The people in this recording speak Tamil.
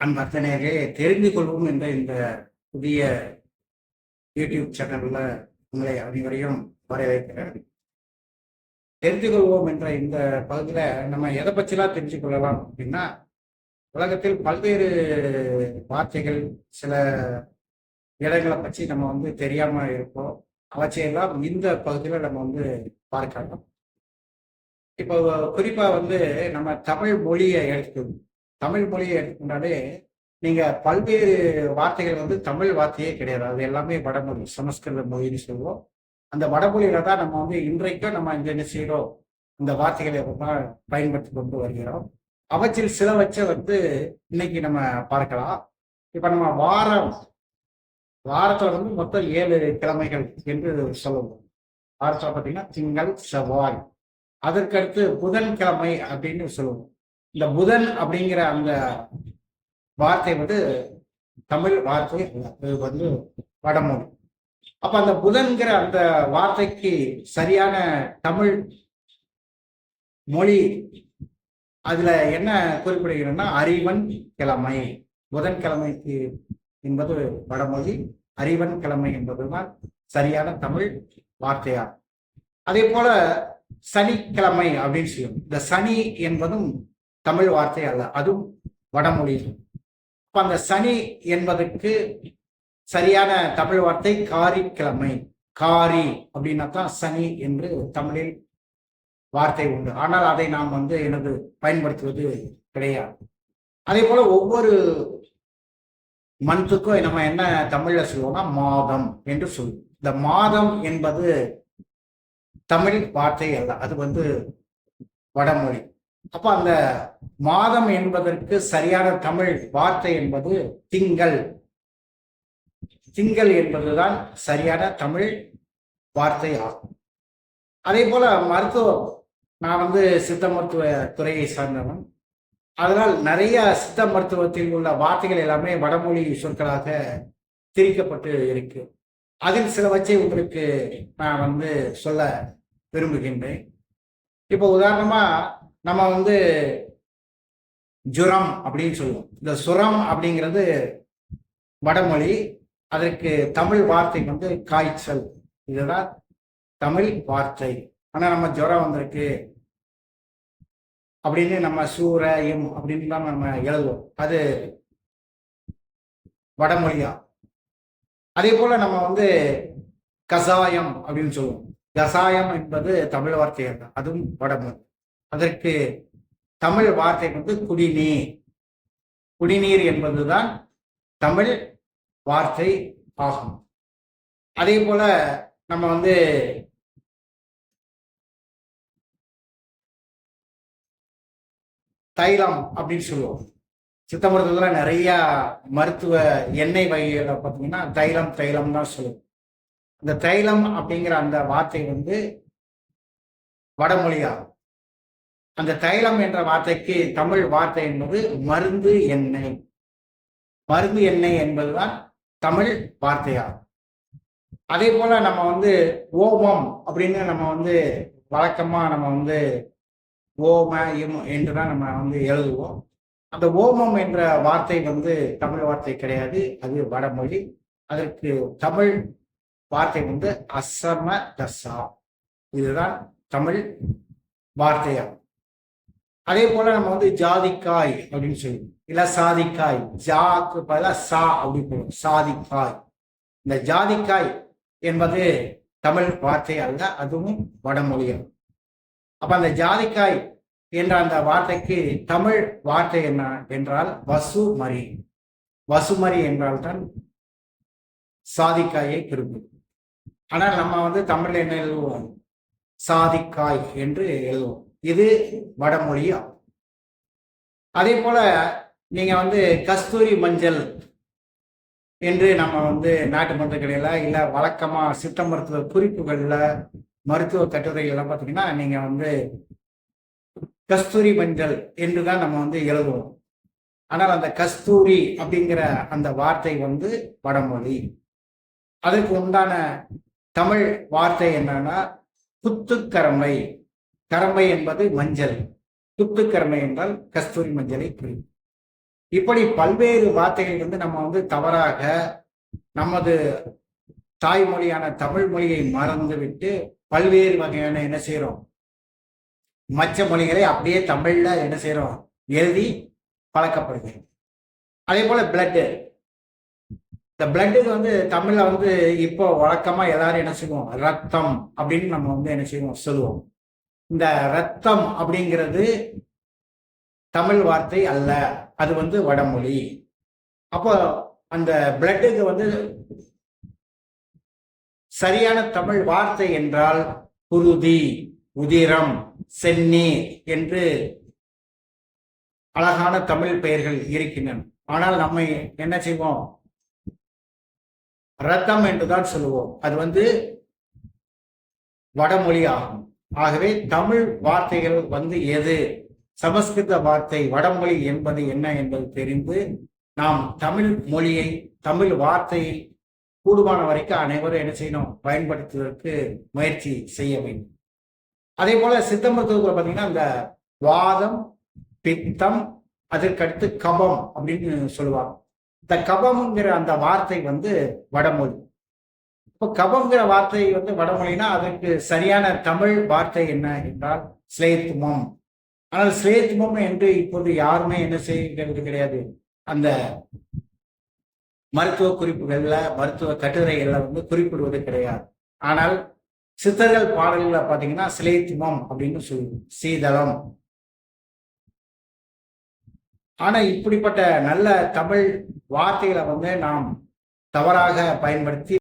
அன்பர்த்தனையாக தெரிந்து கொள்வோம் என்ற இந்த புதிய யூடியூப் சேனல்ல உங்களை அனைவரையும் வரவேற்கிறேன். தெரிந்து கொள்வோம் என்ற இந்த பகுதியில நம்ம எதை பற்றிலாம் தெரிஞ்சு கொள்ளலாம் அப்படின்னா, உலகத்தில் பல்வேறு வார்த்தைகள், சில இடங்களை பற்றி நம்ம தெரியாம இருப்போம். அவற்றையெல்லாம் இந்த பகுதியில நம்ம பார்க்கலாம். இப்போ குறிப்பா நம்ம தமிழ் மொழியை எடுத்துக்கணும். தமிழ் மொழியை எடுத்துக்கிட்டாலே நீங்க பல்வேறு வார்த்தைகள் தமிழ் வார்த்தையே கிடையாது. அது எல்லாமே வடமொழி, சமஸ்கிருத மொழின்னு சொல்லுவோம். அந்த வடமொழியில தான் நம்ம இன்றைக்கும் நம்ம இங்க என்ன செய்யறோம், இந்த வார்த்தைகளை தான் பயன்படுத்தி கொண்டு வருகிறோம். அவற்றில் சிலவற்றை இன்னைக்கு நம்ம பார்க்கலாம். இப்ப நம்ம வாரத்துல மொத்தம் 7 கிழமைகள் என்று சொல்லுவோம். வாரத்துல பார்த்தீங்கன்னா திங்கள், செவ்வாய், அதற்கடுத்து புதன்கிழமை அப்படின்னு சொல்லுவோம். இந்த புதன் அப்படிங்கிற அந்த வார்த்தை தமிழ் வார்த்தை, அது வடமொழி. அப்ப அந்த புதன்கிற அந்த வார்த்தைக்கு சரியான தமிழ் மொழி அதுல என்ன குறிப்பிடுகிறோம்னா அறிவன் கிழமை. புதன்கிழமைக்கு என்பது வடமொழி, அறிவன் கிழமை என்பதுதான் சரியான தமிழ் வார்த்தையாகும். அதே போல சனிக்கிழமை அப்படின்னு சொல்லுவோம். இந்த சனி என்பதும் தமிழ் வார்த்தை அல்ல, அதுவும் வடமொழி. அப்ப அந்த சனி என்பதற்கு சரியான தமிழ் வார்த்தை காரிக்கிழமை. காரி அப்படின்னா தான் சனி என்று தமிழில் வார்த்தை உண்டு. ஆனால் அதை நாம் எனது பயன்படுத்துவது கிடையாது. அதே போல ஒவ்வொரு மந்த்துக்கும் நம்ம என்ன தமிழ்ல சொல்லுவோம்னா மாதம் என்று சொல்லுவோம். இந்த மாதம் என்பது தமிழ் வார்த்தை அல்ல, அது வடமொழி. அப்ப அந்த மாதம் என்பதற்கு சரியான தமிழ் வார்த்தை என்பது திங்கள். திங்கள் என்பதுதான் சரியான தமிழ் வார்த்தை ஆகும். அதே போல மருத்துவம், நான் சித்த மருத்துவ துறையை சார்ந்தவன். அதனால் நிறைய சித்த மருத்துவத்தில் உள்ள வார்த்தைகள் எல்லாமே வடமொழி சொற்களாக திரிக்கப்பட்டு இருக்கு. அதில் சிலவற்றை உங்களுக்கு நான் சொல்ல விரும்புகின்றேன். இப்போ உதாரணமா நம்ம ஜுரம் அப்படின்னு சொல்லுவோம். இந்த சுரம் அப்படிங்கிறது வடமொழி. அதற்கு தமிழ் வார்த்தை காய்ச்சல். இதுதான் தமிழ் வார்த்தை. ஆனா நம்ம ஜுரம் வந்திருக்கு அப்படின்னு நம்ம சூரம் அப்படின்னு தான் நம்ம எழுதுவோம். அது வடமொழியா. அதே போல நம்ம கசாயம் அப்படின்னு சொல்லுவோம். கசாயம் என்பது தமிழ் வார்த்தை அல்ல, அதுவும் வடமொழி. அதற்கு தமிழ் வார்த்தை குடிநீர். குடிநீர் என்பதுதான் தமிழ் வார்த்தை ஆகும். அதே போல நம்ம தைலம் அப்படின்னு சொல்லுவோம். சித்த மருத்துவத்துல நிறைய மருத்துவ எண்ணெய் வகைகளை பார்த்தீங்கன்னா தைலம் தான் சொல்லுவோம். இந்த தைலம் அப்படிங்கிற அந்த வார்த்தை வடமொழியாகும். அந்த தைலம் என்ற வார்த்தைக்கு தமிழ் வார்த்தை என்பது மருந்து எண்ணெய். மருந்து எண்ணெய் என்பதுதான் தமிழ் வார்த்தையாகும். அதே போல நம்ம ஓமம் அப்படின்னு நம்ம வழக்கமா நம்ம ஓம என்றுதான் நம்ம எழுதுவோம். அந்த ஓமம் என்ற வார்த்தை தமிழ் வார்த்தை கிடையாது, அது வடமொழி. அதற்கு தமிழ் வார்த்தை அசம தசா. இதுதான் தமிழ் வார்த்தையாகும். அதே போல நம்ம ஜாதிக்காய் அப்படின்னு சொல்லுவோம், இல்ல சாதிக்காய். ஜாக்கு பதிலாக சா அப்படி போடுவோம், சாதிக்காய். இந்த ஜாதிக்காய் என்பது தமிழ் வார்த்தை அல்ல, அதுவும் வடமொழியாகும். அப்ப அந்த ஜாதிக்காய் என்ற அந்த வார்த்தைக்கு தமிழ் வார்த்தை என்ன என்றால் வசுமரி. வசுமரி என்றால் தான் சாதிக்காயை குறிப்பிடும். ஆனால் நம்ம தமிழ்ல என்ன எழுதுவோம், சாதிக்காய் என்று எழுதுவோம். இது வடமொழி ஆகும். அதே போல நீங்க கஸ்தூரி மஞ்சள் என்று நம்ம நாட்டு மருந்து கடையில இல்ல வழக்கமா சித்த மருத்துவ குறிப்புகள்ல மருத்துவ கட்டுரைகள்லாம் பார்த்தீங்கன்னா நீங்க கஸ்தூரி மஞ்சள் என்றுதான் நம்ம எழுதுவோம். ஆனால் அந்த கஸ்தூரி அப்படிங்கிற அந்த வார்த்தை வடமொழி. அதுக்கு உண்டான தமிழ் வார்த்தை என்னன்னா குத்துக்கரம்பை. கரம்பை என்பது மஞ்சள், குத்துக்கரம்பை என்றால் கஸ்தூரி மஞ்சளை குறிக்கும். இப்படி பல்வேறு வார்த்தைகள் வந்து நம்ம வந்து தவறாக நமது தாய்மொழியான தமிழ் மொழியை மறந்துவிட்டு பல்வேறு வகையான என்ன செய்யறோம், மற்ற மொழிகளை அப்படியே தமிழ்ல என்ன செய்யறோம், எழுதி பழக்கப்படுகிறோம். அதே போல பிளட்டு, இந்த பிளட்டுக்கு வந்து தமிழ்ல வந்து இப்போ வழக்கமா எல்லாரும் என்ன செய்வோம், ரத்தம் அப்படின்னு நம்ம வந்து என்ன செய்வோம் சொல்லுவோம். இந்த ரத்தம் அப்படிங்கிறது தமிழ் வார்த்தை அல்ல, அது வந்து வடமொழி. அப்போ அந்த பிளட்டுக்கு வந்து சரியான தமிழ் வார்த்தை என்றால் குருதி, உதிரம், செந்நீர் என்று அழகான தமிழ் பெயர்கள் இருக்கின்றன. ஆனால் நம்ம என்ன செய்வோம், ரத்தம் என்றுதான் சொல்லுவோம். அது வந்து வடமொழி ஆகும். ஆகவே தமிழ் வார்த்தைகள் வந்து எது, சமஸ்கிருத வார்த்தை, வடமொழி என்பது என்ன என்பது தெரிந்து நாம் தமிழ் மொழியை, தமிழ் வார்த்தையை கூடுமான வரைக்கும் அனைவரும் என்ன செய்யணும், பயன்படுத்துவதற்கு முயற்சி செய்ய வேண்டும். அதே போல சித்த மருத்துவத்தில் பார்த்தீங்கன்னா இந்த வாதம், பித்தம், அதற்கடுத்து கபம் அப்படின்னு சொல்லுவாங்க. இந்த கபம்ங்கிற அந்த வார்த்தை வந்து வடமொழி. இப்போ கபம்ங்கிற வார்த்தை வந்து வடமொழினா அதற்கு சரியான தமிழ் வார்த்தை என்ன என்றால் ஸ்லேத்துமம். ஆனால் ஸ்லேத்துமம் என்று இப்போது யாருமே என்ன செய்கிறது கிடையாது. அந்த மருத்துவ குறிப்புகள்ல, மருத்துவ கட்டுரைகள்ல வந்து குறிப்பிடுவது கிடையாது. ஆனால் சித்தர்கள் பாடல்களை பார்த்தீங்கன்னா ஸ்லேத்துமம் அப்படின்னு சொல்லுவோம், சீதளம். ஆனா இப்படிப்பட்ட நல்ல தமிழ் வார்த்தைகளை வந்து நாம் தவறாக பயன்படுத்தி